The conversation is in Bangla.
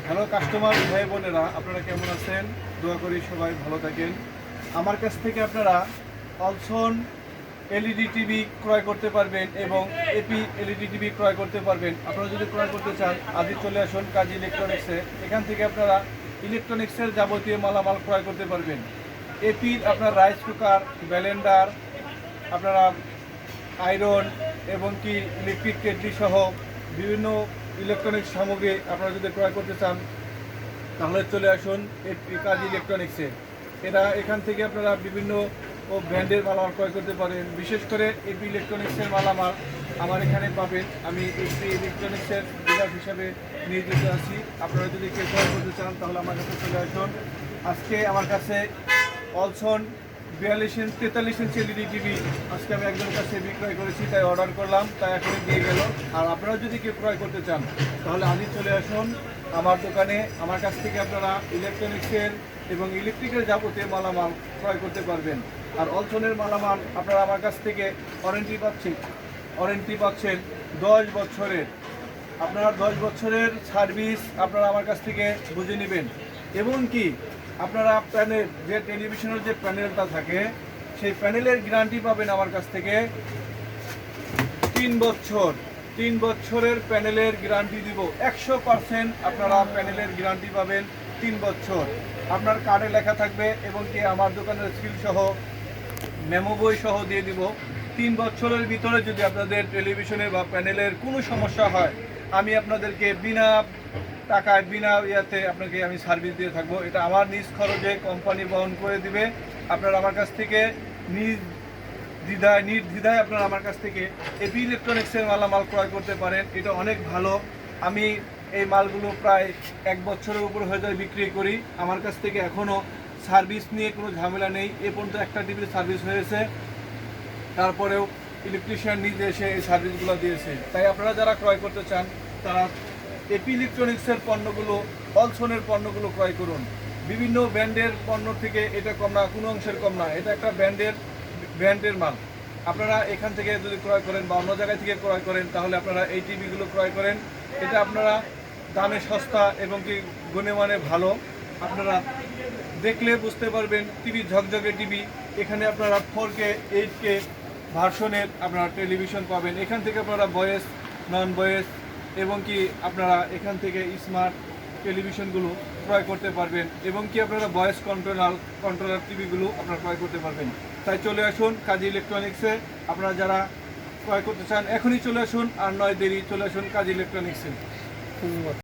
হ্যালো কাস্টমার ভাই বোনেরা, আপনারা কেমন আছেন? দোয়া করি সবাই ভালো থাকেন। আমার কাছ থেকে আপনারা অলসন এলইডি টিভি ক্রয় করতে পারবেন এবং এপি এলইডি টিভি ক্রয় করতে পারবেন। আপনারা যদি ক্রয় করতে চান আজই চলে আসুন কাজী ইলেকট্রনিক্সে। এখান থেকে আপনারা ইলেকট্রনিক্সের যাবতীয় মালামাল ক্রয় করতে পারবেন। এপির আপনার রাইস কুকার, ব্লেন্ডার, আপনারা আয়রন এবং কি ইলেকট্রিক কেটলি সহ বিভিন্ন ইলেকট্রনিক্স সামগ্রী আপনারা যদি ক্রয় করতে চান তাহলে চলে আসুন কাজী ইলেকট্রনিক্সে। এখান থেকে আপনারা বিভিন্ন ব্র্যান্ডের মালামাল ক্রয় করতে পারেন। বিশেষ করে এপি ইলেকট্রনিক্সের মালামাল আমার এখানে পাবেন। আমি এপি ইলেকট্রনিক্সের ডিলার হিসাবে নিয়োজিত আছি। আপনারা যদি কেউ ক্রয় করতে চান তাহলে আমার কাছে চলে আসুন। আজকে আমার কাছে অলসন 42 ইঞ্চ 43 ইঞ্চ এলইডি টিভি আজকে আমি একজনের কাছে বিক্রয় করেছি, তাই অর্ডার করলাম, তাই এখন দিয়ে গেল। আর আপনারা যদি কেউ ক্রয় করতে চান তাহলে আজই চলে আসুন আমার দোকানে। আমার কাছ থেকে আপনারা ইলেকট্রনিক্সের এবং ইলেকট্রিকের যাবতীয় মালামাল ক্রয় করতে পারবেন। আর অলসনের মালামাল আপনারা আমার কাছ থেকে ওয়ারেন্টি পাচ্ছেন 10 বছরের। আপনারা 10 বছরের সার্ভিস আপনারা আমার কাছ থেকে বুঝে নেবেন। এবং কি আপনারা প্যানেল, যে টেলিভিশনের যে প্যানেলটা থাকে সেই প্যানেলের গ্যারান্টি পাবেন আমার কাছ থেকে 3 বছরের প্যানেলের গ্যারান্টি দিব। 100% আপনারা প্যানেলের গ্যারান্টি পাবেন 3 বছর। আপনার কার্ডে লেখা থাকবে এবং কি আমার দোকানের স্কিল সহ মেমো বই সহ দিয়ে দিব। 3 বছরের ভিতরে যদি আপনাদের টেলিভিশনের বা প্যানেলের কোনো সমস্যা হয় আমি আপনাদেরকে বিনা টাকায় বিনা আপনাকে আমি সার্ভিস দিয়ে থাকবো। এটা আমার নিজ খরচে কোম্পানি বহন করে দিবে। আপনারা আমার কাছ থেকে নির্দ্বিধায় আপনারা আমার কাছ থেকে এপি ইলেকট্রনিক্সের মালামাল ক্রয় করতে পারেন। এটা অনেক ভালো। আমি এই মালগুলো প্রায় 1 বছরের উপর হয়ে যায় বিক্রি করি। আমার কাছ থেকে এখনও সার্ভিস নিয়ে কোনো ঝামেলা নেই। এ পর্যন্ত একটা টিভির সার্ভিস হয়েছে, তারপরেও ইলেকট্রিশিয়ান নিজে এসে এই সার্ভিসগুলো দিয়েছে। তাই আপনারা যারা ক্রয় করতে চান তারা এপি ইলেকট্রনিক্সের পণ্যগুলো, অলসনের পণ্যগুলো ক্রয় করুন। বিভিন্ন ব্র্যান্ডের পণ্য থেকে এটা কম না, কোনো অংশের কম না। এটা একটা ব্র্যান্ডের মাল। আপনারা এখান থেকে যদি ক্রয় করেন বা অন্য জায়গায় থেকে ক্রয় করেন তাহলে আপনারা এই টিভিগুলো ক্রয় করেন। এটা আপনারা দামে সস্তা এবং কি গুণমানে ভালো। আপনারা দেখলে বুঝতে পারবেন টিভি ঝকঝকে টিভি। এখানে আপনারা 4K 8K ভার্সনের আপনারা টেলিভিশন পাবেন। এখান থেকে আপনারা ভয়েস, নন ভয়েস এবং কি আপনারা এখান থেকে স্মার্ট টেলিভিশনগুলো ক্রয় করতে পারবেন এবং কি আপনারা ভয়েস কন্ট্রোলার টিভিগুলো আপনারা ক্রয় করতে পারবেন। তাই চলে আসুন কাজী ইলেকট্রনিক্সে। আপনারা যারা ক্রয় করতে চান এখনই চলে আসুন, আর নয় দেরি, চলে আসুন কাজী ইলেকট্রনিক্সে। ধন্যবাদ।